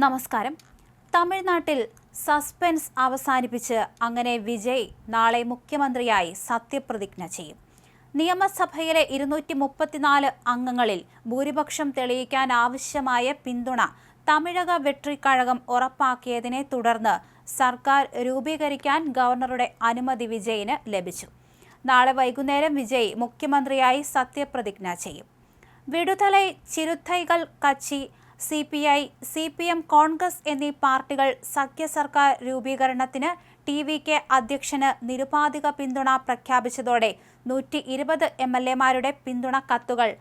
നമസ്കാരം. തമിഴ്നാട്ടിൽ സസ്പെൻസ് അവസാനിപ്പിച്ച് അങ്ങനെ വിജയ് നാളെ മുഖ്യമന്ത്രിയായി സത്യപ്രതിജ്ഞ ചെയ്യും. നിയമസഭയിലെ 234 അംഗങ്ങളിൽ ഭൂരിപക്ഷം തെളിയിക്കാൻ ആവശ്യമായ പിന്തുണ തമിഴക വെട്രി കഴകം ഉറപ്പാക്കിയതിനെ തുടർന്ന് സർക്കാർ രൂപീകരിക്കാൻ ഗവർണറുടെ അനുമതി വിജയിന് ലഭിച്ചു. നാളെ വൈകുന്നേരം വിജയ് മുഖ്യമന്ത്രിയായി സത്യപ്രതിജ്ഞ ചെയ്യും. വിടുതലൈ ചിരുത്തൈകൾ കച്ചി, CPI, CPM, കോൺഗ്രസ് എന്നീ പാർട്ടികൾ സഖ്യ സർക്കാർ രൂപീകരണത്തിന് TVK അധ്യക്ഷന് നിരുപാധിക പിന്തുണ പ്രഖ്യാപിച്ചതോടെ 120 MLA-മാരുടെ പിന്തുണ കത്തുകൾ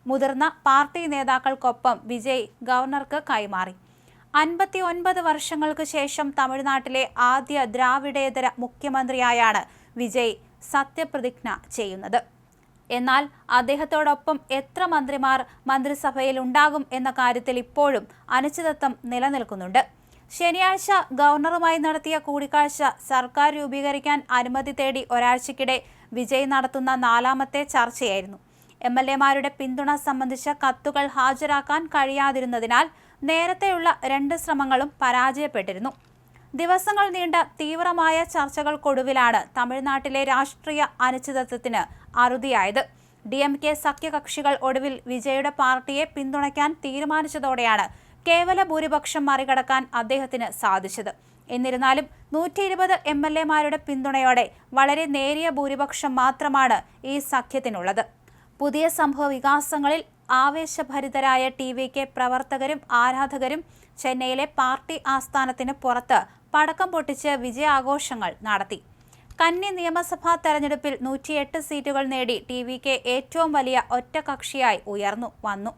മുതിർന്ന പാർട്ടി നേതാക്കൾക്കൊപ്പം വിജയ് ഗവർണർക്ക് കൈമാറി. 59 വർഷങ്ങൾക്ക് ശേഷം തമിഴ്നാട്ടിലെ ആദ്യ ദ്രാവിഡേതര മുഖ്യമന്ത്രിയായാണ് വിജയ് സത്യപ്രതിജ്ഞ ചെയ്യുന്നത്. എന്നാൽ അദ്ദേഹത്തോടൊപ്പം എത്ര മന്ത്രിമാർ മന്ത്രിസഭയിൽ ഉണ്ടാകും എന്ന കാര്യത്തിൽ ഇപ്പോഴും അനിശ്ചിതത്വം നിലനിൽക്കുന്നുണ്ട്. ശനിയാഴ്ച ഗവർണറുമായി നടത്തിയ കൂടിക്കാഴ്ച സർക്കാർ രൂപീകരിക്കാൻ അനുമതി തേടി ഒരാഴ്ചക്കിടെ വിജയ് നടത്തുന്ന 4ാമത്തെ ചർച്ചയായിരുന്നു. MLA-മാരുടെ പിന്തുണ സംബന്ധിച്ച കത്തുകൾ ഹാജരാക്കാൻ കഴിയാതിരുന്നതിനാൽ നേരത്തെയുള്ള 2 ശ്രമങ്ങളും പരാജയപ്പെട്ടിരുന്നു. ദിവസങ്ങൾ നീണ്ട തീവ്രമായ ചർച്ചകൾക്കൊടുവിലാണ് തമിഴ്നാട്ടിലെ രാഷ്ട്രീയ അനിശ്ചിതത്വത്തിന് അറുതിയായത്. DMK സഖ്യകക്ഷികൾ ഒടുവിൽ വിജയുടെ പാർട്ടിയെ പിന്തുണയ്ക്കാൻ തീരുമാനിച്ചതോടെയാണ് കേവല ഭൂരിപക്ഷം മറികടക്കാൻ അദ്ദേഹത്തിന് സാധിച്ചത്. എന്നിരുന്നാലും 120 MLA-മാരുടെ പിന്തുണയോടെ വളരെ നേരിയ ഭൂരിപക്ഷം മാത്രമാണ് ഈ സഖ്യത്തിനുള്ളത്. പുതിയ സംഭവ വികാസങ്ങളിൽ ആവേശഭരിതരായ TVK പ്രവർത്തകരും ആരാധകരും ചെന്നൈയിലെ പാർട്ടി ആസ്ഥാനത്തിന് പുറത്ത് പടക്കം പൊട്ടിച്ച് വിജയാഘോഷങ്ങൾ നടത്തി. കന്നി നിയമസഭാ തെരഞ്ഞെടുപ്പിൽ 108 സീറ്റുകൾ നേടി TVK ഏറ്റവും വലിയ ഒറ്റകക്ഷിയായി ഉയർന്നു വന്നു.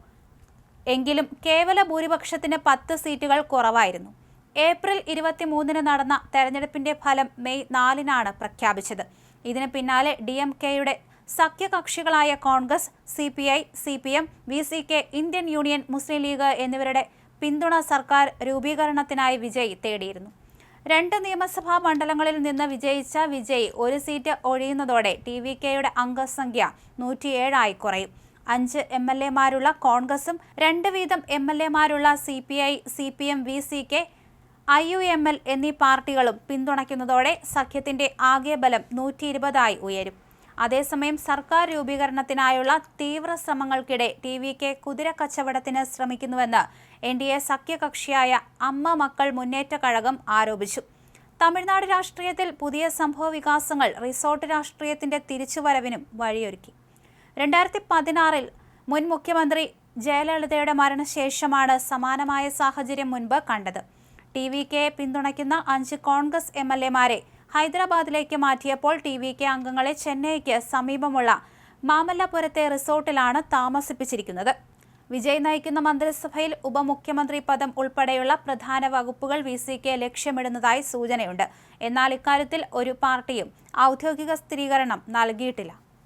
എങ്കിലും കേവല ഭൂരിപക്ഷത്തിന് 10 സീറ്റുകൾ കുറവായിരുന്നു. ഏപ്രിൽ 23-ന് നടന്ന തെരഞ്ഞെടുപ്പിന്റെ ഫലം മെയ് 4-നാണ് പ്രഖ്യാപിച്ചത്. ഇതിന് പിന്നാലെ DMK-യുടെ സഖ്യകക്ഷികളായ Congress, CPI, CPM, VCK, Indian Union Muslim League എന്നിവരുടെ പിന്തുണ സർക്കാർ രൂപീകരണത്തിനായി വിജയ് തേടിയിരുന്നു. 2 നിയമസഭാ മണ്ഡലങ്ങളിൽ നിന്ന് വിജയിച്ച വിജയ് 1 സീറ്റ് ഒഴിയുന്നതോടെ TVK-യുടെ അംഗസംഖ്യ 107 കുറയും. 5 MLA-മാരുള്ള കോൺഗ്രസും 2 വീതം MLA-മാരുള്ള CPI, CPM, VCK, IUML എന്നീ പാർട്ടികളും പിന്തുണയ്ക്കുന്നതോടെ സഖ്യത്തിന്റെ ആകെ ബലം 120 ഉയരും. അതേസമയം സർക്കാർ രൂപീകരണത്തിനായുള്ള തീവ്ര ശ്രമങ്ങൾക്കിടെ TVK കുതിര കച്ചവടത്തിന് ശ്രമിക്കുന്നുവെന്ന് NDA സഖ്യകക്ഷിയായ അമ്മ മക്കൾ മുന്നേറ്റ കഴകം ആരോപിച്ചു. തമിഴ്നാട് രാഷ്ട്രീയത്തിൽ പുതിയ സംഭവ വികാസങ്ങൾ റിസോർട്ട് രാഷ്ട്രീയത്തിന്റെ തിരിച്ചുവരവിനും വഴിയൊരുക്കി. 2016-ൽ മുൻ മുഖ്യമന്ത്രി ജയലളിതയുടെ മരണശേഷമാണ് സമാനമായ സാഹചര്യം മുൻപ് കണ്ടത്. TVK-യെ പിന്തുണയ്ക്കുന്ന 5 കോൺഗ്രസ് MLA-മാരെ ഹൈദരാബാദിലേക്ക് മാറ്റിയപ്പോൾ TVK അംഗങ്ങളെ ചെന്നൈക്ക് സമീപമുള്ള മാമല്ലപുരത്തെ റിസോർട്ടിലാണ് താമസിപ്പിച്ചിരിക്കുന്നത്. വിജയ് നയിക്കുന്ന മന്ത്രിസഭയിൽ ഉപമുഖ്യമന്ത്രി പദം ഉൾപ്പെടെയുള്ള പ്രധാന വകുപ്പുകൾ VCK ലക്ഷ്യമിടുന്നതായി സൂചനയുണ്ട്. എന്നാൽ ഇക്കാര്യത്തിൽ ഒരു പാർട്ടിയും ഔദ്യോഗിക സ്ഥിരീകരണം നൽകിയിട്ടില്ല.